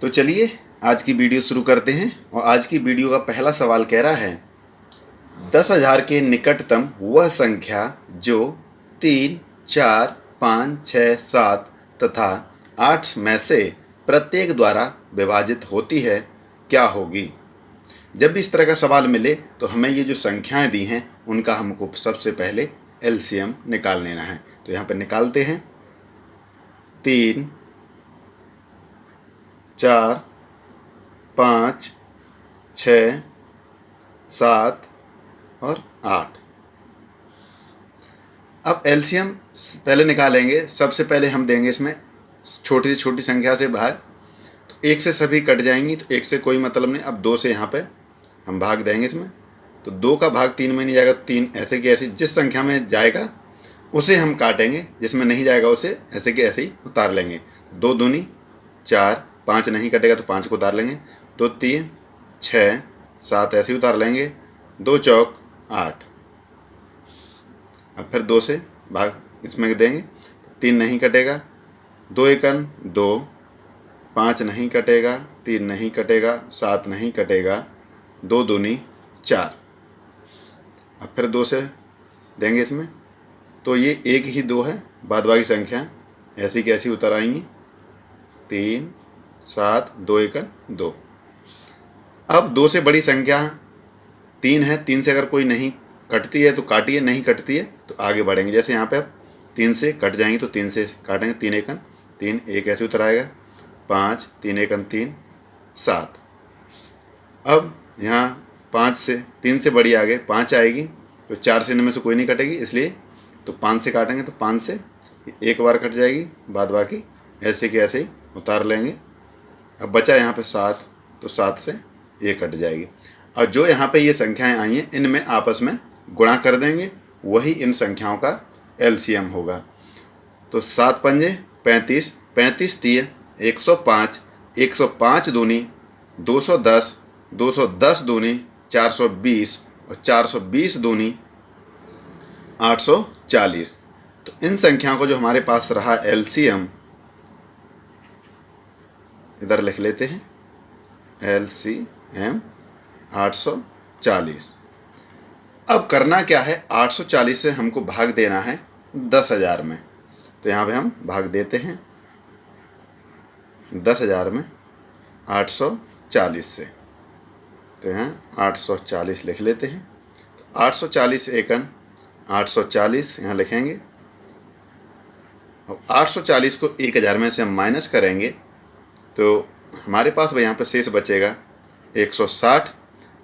तो चलिए आज की वीडियो शुरू करते हैं। और आज की वीडियो का पहला सवाल कह रहा है 10,000 के निकटतम वह संख्या जो 3, 4, 5, 6, 7 तथा 8 में से प्रत्येक द्वारा विभाजित होती है, क्या होगी। जब भी इस तरह का सवाल मिले तो हमें ये जो संख्याएं दी हैं उनका हमको सबसे पहले एलसीएम निकाल लेना है। तो यहाँ पे निकालते हैं 3, 4, 5, 6, 7 और 8। अब एलसीएम पहले निकालेंगे। सबसे पहले हम देंगे इसमें छोटी से छोटी संख्या से भाग। तो 1 से सभी कट जाएंगी, तो 1 से कोई मतलब नहीं। अब 2 से यहाँ पे हम भाग देंगे इसमें, तो 2 का भाग 3 में नहीं जाएगा, तो 3 ऐसे कि ऐसे जिस संख्या में जाएगा उसे हम काटेंगे, जिसमें नहीं जाएगा उसे ऐसे कि ऐसे ही उतार लेंगे। 2 दूनी 4, 5 नहीं कटेगा तो 5 को उतार लेंगे, 2 3 6 7 ऐसे ही उतार लेंगे, 2 चौक 8। अब फिर 2 से भाग इसमें देंगे, 3 नहीं कटेगा, 2 एकन 2, 5 नहीं कटेगा, 3 नहीं कटेगा, 7 नहीं कटेगा, 2 दूनी 4। अब फिर 2 से देंगे इसमें, तो ये एक ही 2 है, बाद बाकी संख्या ऐसी की ऐसी उतर आएंगी। 3 7 2 एकन 2। अब 2 से बड़ी संख्या 3 है, 3 से अगर कोई नहीं कटती है तो काटिए, नहीं कटती है तो आगे बढ़ेंगे। जैसे यहाँ पे अब 3 से कट जाएंगी तो 3 से काटेंगे, 3 एकन 3, 1 ऐसे उतर आएगा, 5 3 एकन 3 7। अब यहाँ 5 से 3 से बड़ी आगे 5 आएगी, तो 4 से इनमें से कोई नहीं कटेगी, इसलिए तो 5 से काटेंगे, तो 5 से एक बार कट जाएगी, बाद बाकी ऐसे कि ऐसे ही उतार लेंगे। अब बचा यहाँ पे 7, तो 7 से ये कट जाएगी। और जो यहाँ पे ये संख्याएं आई हैं इनमें आपस में गुणा कर देंगे, वही इन संख्याओं का एलसीएम होगा। तो 7 पंजे 35, 35 तिये 105, 105 दूनी 210, 210 दूनी 420 और 420 दूनी 840। तो इन संख्याओं को जो हमारे पास रहा एलसीएम, इधर लिख लेते हैं एलसीएम 840। अब करना क्या है, 840 से हमको भाग देना है 10,000 में। तो यहाँ पे हम भाग देते हैं 10,000 में 840 से। तो यहाँ 840 लिख लेते हैं। तो 840 एकन 840 यहाँ लिखेंगे। अब 840 को 1000 में से हम माइनस करेंगे तो हमारे पास यहाँ पे शेष बचेगा 160।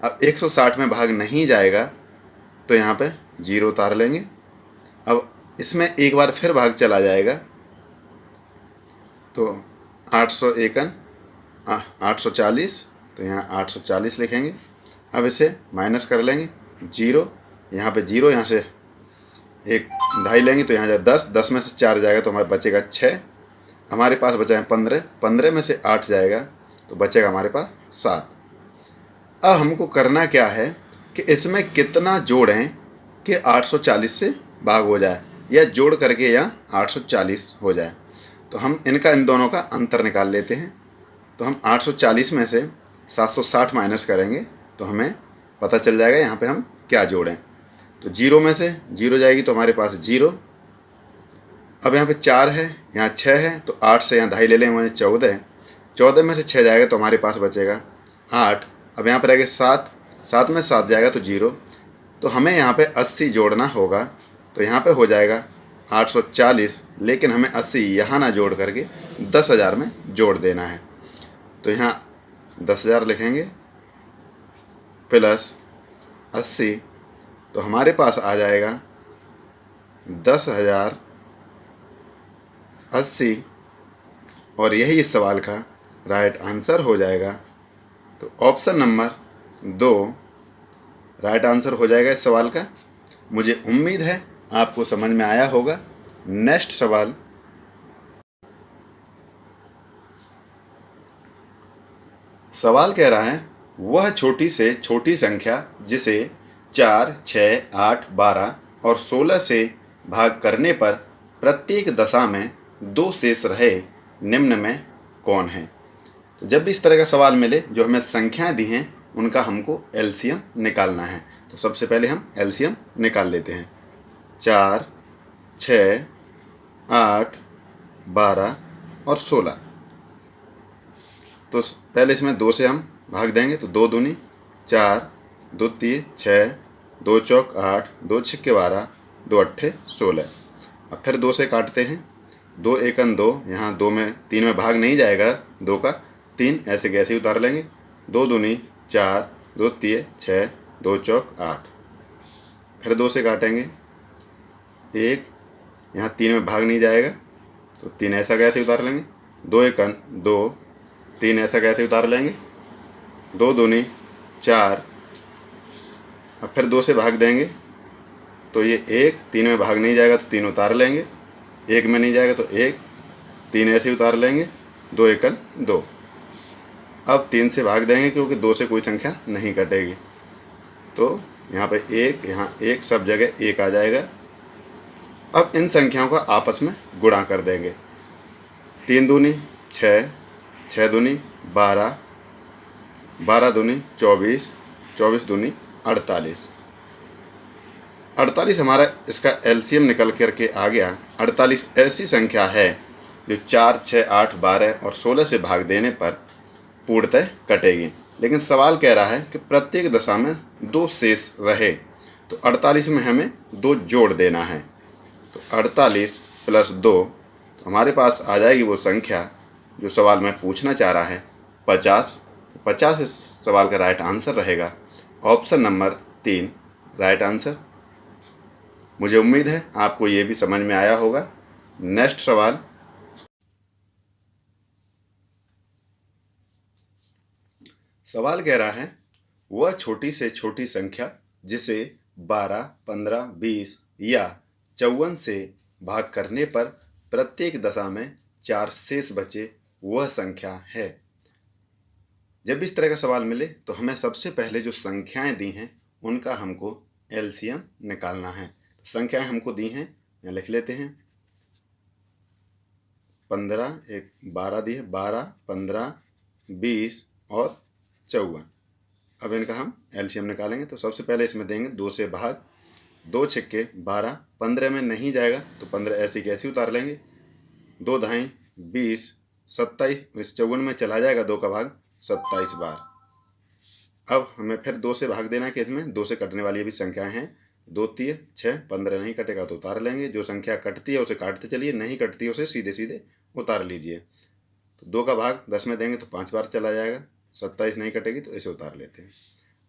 अब 160 में भाग नहीं जाएगा तो यहाँ पे 0 उतार लेंगे। अब इसमें एक बार फिर भाग चला जाएगा, तो 800 एकन 840, तो यहाँ 840 लिखेंगे। अब इसे माइनस कर लेंगे, 0 यहाँ पे 0, यहाँ से एक ढाई लेंगे तो यहाँ जाए 10, 10 में से 4 जाएगा तो हमारे बचेगा 6। हमारे पास बचा है 15, 15 में से 8 जाएगा तो बचेगा हमारे पास 7। अब हमको करना क्या है कि इसमें कितना जोड़ें कि 840 से भाग हो जाए, या जोड़ करके या 840 हो जाए। तो हम इन दोनों का अंतर निकाल लेते हैं। तो हम 840 में से 760 माइनस करेंगे तो हमें पता चल जाएगा यहाँ पे हम क्या जोड़ें। तो 0 में से 0 जाएगी तो हमारे पास 0। अब यहाँ पे 4 है, यहाँ 6 है, तो 8 से यहाँ ढाई ले लेंगे, वहीं 14। 14 में से 6 जाएगा तो हमारे पास बचेगा 8। अब यहाँ पर रहेगा 7, 7 में 7 जाएगा तो 0। तो हमें यहाँ पे 80 जोड़ना होगा। तो यहाँ पे हो जाएगा 840, लेकिन हमें 80 यहाँ ना जोड़ करके 10,000 में जोड़ देना है। तो यहाँ 10,000 लिखेंगे प्लस 80, तो हमारे पास आ जाएगा 10,080, और यही इस सवाल का राइट आंसर हो जाएगा। तो ऑप्शन नंबर 2 राइट आंसर हो जाएगा इस सवाल का। मुझे उम्मीद है आपको समझ में आया होगा। नेक्स्ट सवाल, सवाल कह रहा है वह छोटी से छोटी संख्या जिसे 4, 6, 8, 12 और 16 से भाग करने पर प्रत्येक दशा में 2 शेष रहे, निम्न में कौन है। तो जब भी इस तरह का सवाल मिले जो हमें संख्याएं दी हैं उनका हमको एलसीएम निकालना है। तो सबसे पहले हम एलसीएम निकाल लेते हैं। 4, 6, 8, 12 और 16। तो पहले इसमें 2 से हम भाग देंगे तो 2 दूनी 4, 2 तिये 6, 2 चौक 8, 2 छिक्के 12, 2 अट्ठे 16। अब फिर 2 से काटते हैं। 2 एकन 2, यहाँ 2 में 3 में भाग नहीं जाएगा 2 का, 3 ऐसे कैसे ही उतार लेंगे। 2 दूनी 4, 2 तिये 6, 2 चौक 8। फिर 2 से काटेंगे। 1, यहाँ 3 में भाग नहीं जाएगा तो 3 ऐसा कैसे उतार लेंगे। 2 एकन 2, 3 ऐसा कैसे उतार लेंगे। 2 दूनी 4। अब फिर 2 से भाग देंगे तो ये 1, 3 में भाग नहीं जाएगा तो 3 उतार लेंगे। 1 में नहीं जाएगा तो 1, 3 ऐसे ही उतार लेंगे। 2 एकन 2। अब 3 से भाग देंगे क्योंकि 2 से कोई संख्या नहीं कटेगी। तो यहाँ पे 1, यहाँ 1, सब जगह 1 आ जाएगा। अब इन संख्याओं का आपस में गुणा कर देंगे। 3 दूनी 6, 6 दूनी 12, 12 दूनी 24, 24 दूनी 48। 48 हमारा इसका एलसीएम निकल करके आ गया। 48 ऐसी संख्या है जो 4, 6, 8, 12 और 16 से भाग देने पर पूर्णतः कटेगी। लेकिन सवाल कह रहा है कि प्रत्येक दशा में 2 शेष रहे। तो 48 में हमें 2 जोड़ देना है। तो 48 + 2, तो हमारे पास आ जाएगी वो संख्या जो सवाल में पूछना चाह रहा है, 50। 50 इस सवाल का राइट आंसर रहेगा। Option number 3 right answer. मुझे उम्मीद है आपको ये भी समझ में आया होगा। नेक्स्ट सवाल। सवाल कह रहा है वह छोटी से छोटी संख्या जिसे 12, 15, 20 या 54 से भाग करने पर प्रत्येक दशा में 4 शेष बचे वह संख्या है। जब इस तरह का सवाल मिले तो हमें सबसे पहले जो संख्याएं दी हैं उनका हमको एलसीएम निकालना है। तो संख्याएं हमको दी हैं, यहाँ लिख लेते हैं। 15, 12 दी है, 12, 15, 20 और 54। अब इनका हम एलसीएम निकालेंगे। तो सबसे पहले इसमें देंगे 2 से भाग। 2 छिक्के 12, 15 में नहीं जाएगा तो 15 ऐसे कैसे उतार लेंगे। 2 धाई 20, 27, इस 54 में चला जाएगा 2 का भाग 27 बार। अब हमें फिर 2 से भाग देना कि इसमें 2 से कटने वाली भी संख्याएं हैं। 2 तिये 6, 15 नहीं कटेगा तो उतार लेंगे। जो संख्या कटती है उसे काटते चलिए, नहीं कटती है उसे सीधे सीधे उतार लीजिए। तो 2 का भाग 10 में देंगे तो 5 बार चला जाएगा। 27 नहीं कटेगी तो इसे उतार लेते हैं।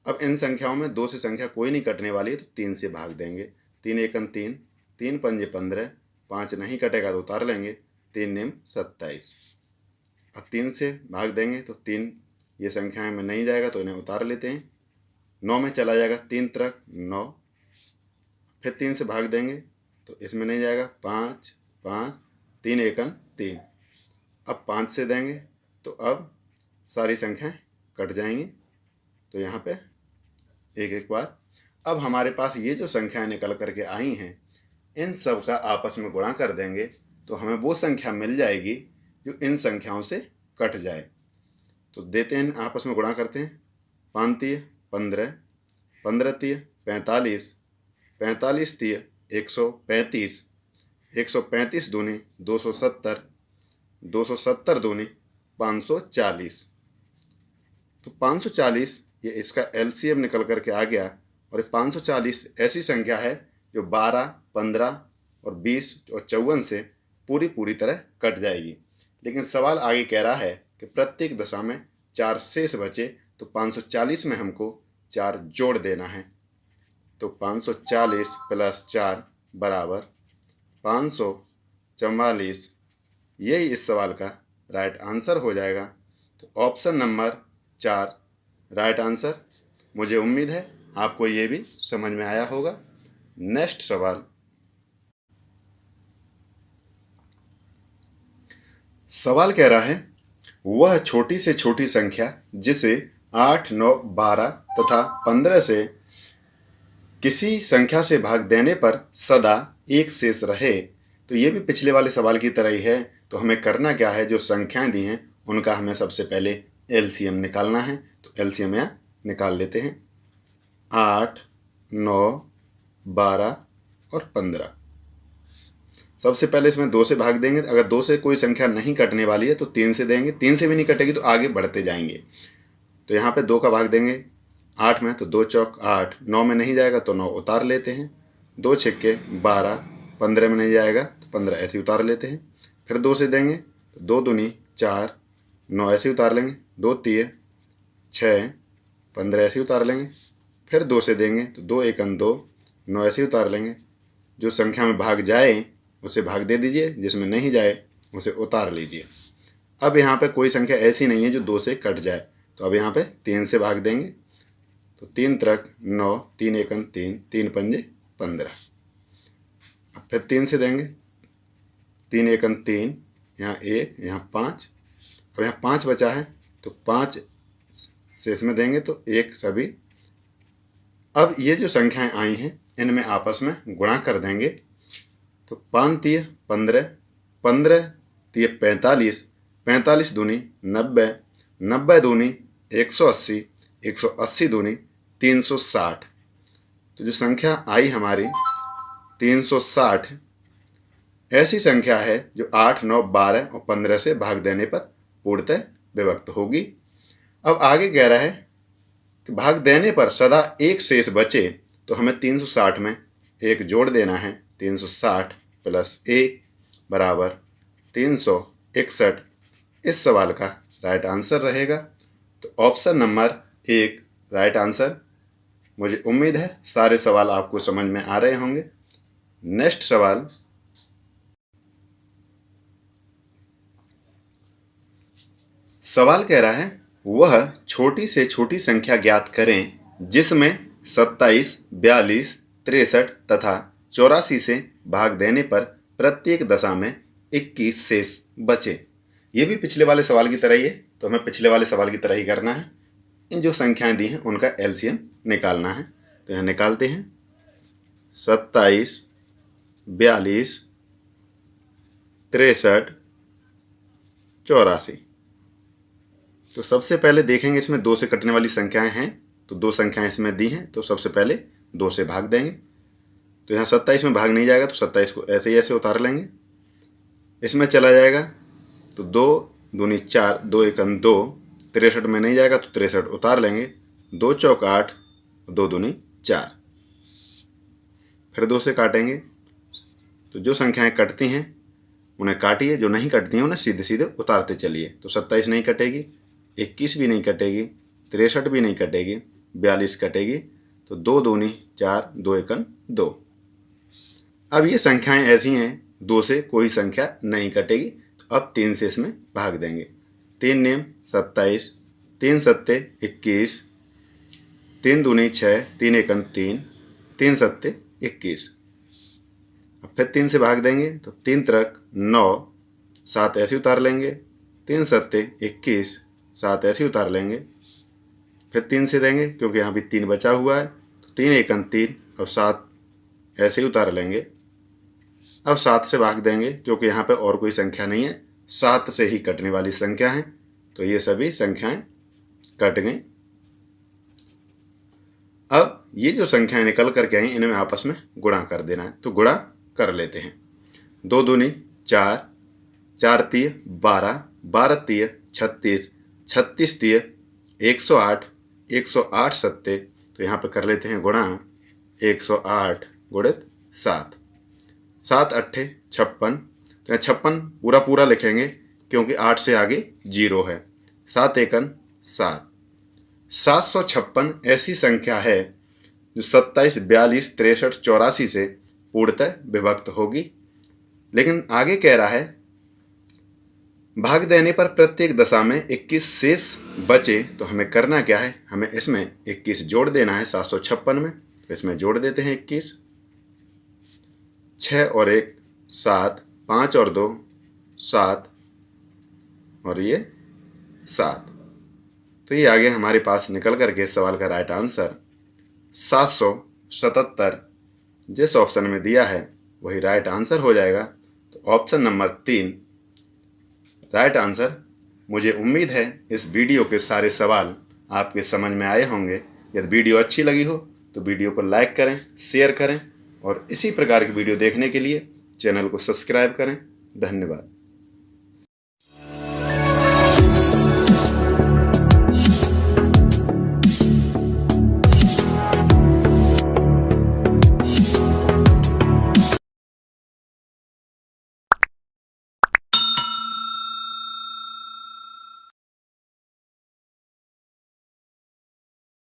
अब इन संख्याओं में 2 से संख्या कोई नहीं कटने वाली है तो 3 से भाग देंगे। 3 एकन 3, 3 पंजे 15, 5 नहीं कटेगा तो उतार लेंगे। 3 निम 27। अब 3 से भाग देंगे तो 3 ये संख्याएं में नहीं जाएगा तो इन्हें उतार लेते हैं। 9 में चला जाएगा, 3 त्रिक 9। फिर 3 से भाग देंगे तो इसमें नहीं जाएगा। 5, 5, 3 एकन 3। अब 5 से देंगे तो अब सारी संख्याएं कट जाएंगी। तो यहाँ पे एक एक बार। अब हमारे पास ये जो संख्याएं निकल करके आई हैं इन सब का आपस में गुणा कर देंगे तो हमें वो संख्या मिल जाएगी जो इन संख्याओं से कट जाए। तो देते हैं, आपस में गुणा करते हैं। 5 तिये 15, 15 तिये 45, 45 तिये 135, 135 दूनी 270, 270 दूनी 540। तो 540 ये इसका एलसीएम निकल करके आ गया। और ये 540 ऐसी संख्या है जो 12, 15 और 20 और 54 से पूरी तरह कट जाएगी। लेकिन सवाल आगे कह रहा है कि प्रत्येक दशा में 4 शेष बचे। तो 540 में हमको 4 जोड़ देना है। तो 540 + 4 = 544। यही इस सवाल का राइट आंसर हो जाएगा। तो ऑप्शन नंबर 4 राइट आंसर। मुझे उम्मीद है आपको ये भी समझ में आया होगा। नेक्स्ट सवाल। सवाल कह रहा है वह छोटी से छोटी संख्या जिसे 8, 9, 12 तथा 15 से किसी संख्या से भाग देने पर सदा 1 शेष रहे। तो ये भी पिछले वाले सवाल की तरह ही है। तो हमें करना क्या है, जो संख्याएं दी हैं उनका हमें सबसे पहले एलसीएम निकालना है। तो एलसीएम यहाँ निकाल लेते हैं। 8, 9, 12 और 15। सबसे पहले इसमें 2 से भाग देंगे। अगर 2 से कोई संख्या नहीं कटने वाली है तो 3 से देंगे। 3 से भी नहीं कटेगी तो आगे बढ़ते जाएंगे। तो यहाँ पे 2 का भाग देंगे 8 में, तो 2 चौक 8। 9 में नहीं जाएगा तो 9 उतार लेते हैं। 2 छक्के 12। 15 में नहीं जाएगा तो 15 ऐसे उतार लेते हैं। फिर 2 से देंगे तो 2 दूनी 4। 9 ऐसे उतार लेंगे। 2 तिये 6। 15 ऐसे उतार लेंगे। फिर 2 से देंगे तो 2 एकन 2। 9 ऐसे उतार लेंगे। जो संख्या में भाग जाए उसे भाग दे दीजिए, जिसमें नहीं जाए उसे उतार लीजिए। अब यहाँ पे कोई संख्या ऐसी नहीं है जो 2 से कट जाए, तो अब यहाँ पे 3 से भाग देंगे। तो 3 त्रिक 9, 3 एकन 3, 3 पंजे 15। अब फिर 3 से देंगे। 3 एकन 3, यहाँ 1, यहाँ 5। अब यहाँ 5 बचा है तो 5 से इसमें देंगे तो 1 सभी। अब ये जो संख्याएं आई हैं इनमें आपस में गुणा कर देंगे। तो 5 तिये 15, 15 तिये 45, 45 दूनी 90, 90 दूनी 180, 180 दूनी 360। तो जो संख्या आई हमारी 360 ऐसी संख्या है जो 8, 9, 12 और 15 से भाग देने पर पूर्णतः विभक्त होगी। अब आगे कह रहा है कि भाग देने पर सदा एक शेष बचे, तो हमें 360 में एक जोड़ देना है। 360 प्लस 1 बराबर 361। इस सवाल का राइट आंसर रहेगा। तो ऑप्शन नंबर 1 राइट आंसर। मुझे उम्मीद है सारे सवाल आपको समझ में आ रहे होंगे। नेक्स्ट सवाल, सवाल कह रहा है वह छोटी से छोटी संख्या ज्ञात करें जिसमें 27, 42, 63 तथा 84 से भाग देने पर प्रत्येक दशा में 21 शेष बचे। ये भी पिछले वाले सवाल की तरह ही है, तो हमें पिछले वाले सवाल की तरह ही करना है। इन जो संख्याएं दी हैं उनका एलसीएम निकालना है। तो यहाँ निकालते हैं। 27, 42, 63, 84। तो सबसे पहले देखेंगे इसमें 2 से कटने वाली संख्याएं हैं, तो 2 संख्याएं इसमें दी हैं, तो सबसे पहले 2 से भाग देंगे। तो यहाँ 27 में भाग नहीं जाएगा तो 27 को ऐसे ही ऐसे उतार लेंगे। इसमें चला जाएगा तो 2 दूनी 4, 2 एकन 2। 63 में नहीं जाएगा तो 63 उतार लेंगे। 2 चौक 8, 2 दूनी 4। फिर 2 से काटेंगे। तो जो संख्याएं कटती हैं उन्हें काटिए, जो नहीं कटती हैं उन्हें सीधे सीधे उतारते चलिए। तो 27 नहीं कटेगी, 21 भी नहीं कटेगी, 63 भी नहीं कटेगी, 42 कटेगी। तो 2 दूनी 4, 2 एकन 2। अब ये संख्याएं ऐसी हैं 2 से कोई संख्या नहीं कटेगी, तो अब 3 से इसमें भाग देंगे। 3 नेम 27, 3 सत्ते 21, 3 दूनी 6, 3 एकन 3, 3 सत्ते 21। अब फिर 3 से भाग देंगे तो 3 त्रिक 9, 7 ऐसे उतार लेंगे। 3 सत्ते 21, 7 ऐसे उतार लेंगे। फिर 3 से देंगे क्योंकि यहाँ भी 3 बचा हुआ है, तो 3 एकन 3 और 7 ऐसे ही उतार लेंगे। अब 7 से भाग देंगे क्योंकि यहाँ पे और कोई संख्या नहीं है, 7 से ही कटने वाली संख्या है, तो ये सभी संख्याएं कट गई। अब ये जो संख्याएं निकल करके आई इनमें आपस में गुणा कर देना है, तो गुणा कर लेते हैं। 2 दूनी 4, 4 तिये 12, 12 तिये 36, 36 तिये 108, 108 सत्ते। तो यहाँ पर कर लेते हैं गुणा। 108 गुणित 7, 7 अट्ठे 56। तो यहाँ 56 पूरा पूरा लिखेंगे क्योंकि 8 से आगे 0 है। 7 एकन 7। 756 ऐसी संख्या है जो 27, 42, 63, 84 से पूर्णतः विभक्त होगी। लेकिन आगे कह रहा है भाग देने पर प्रत्येक दशा में 21 शेष बचे, तो हमें करना क्या है, हमें इसमें 21 जोड़ देना है 756 में। तो इसमें जोड़ देते हैं 21। 6 और 1 7, 5 और 2 7 और ये 7। तो ये आगे हमारे पास निकल करके सवाल का राइट आंसर 777 जिस ऑप्शन में दिया है वही राइट आंसर हो जाएगा। तो ऑप्शन नंबर 3 राइट आंसर मुझे उम्मीद है इस वीडियो के सारे सवाल आपके समझ में आए होंगे। यदि वीडियो अच्छी लगी हो तो वीडियो को लाइक करें, शेयर करें और इसी प्रकार की वीडियो देखने के लिए चैनल को सब्सक्राइब करें। धन्यवाद।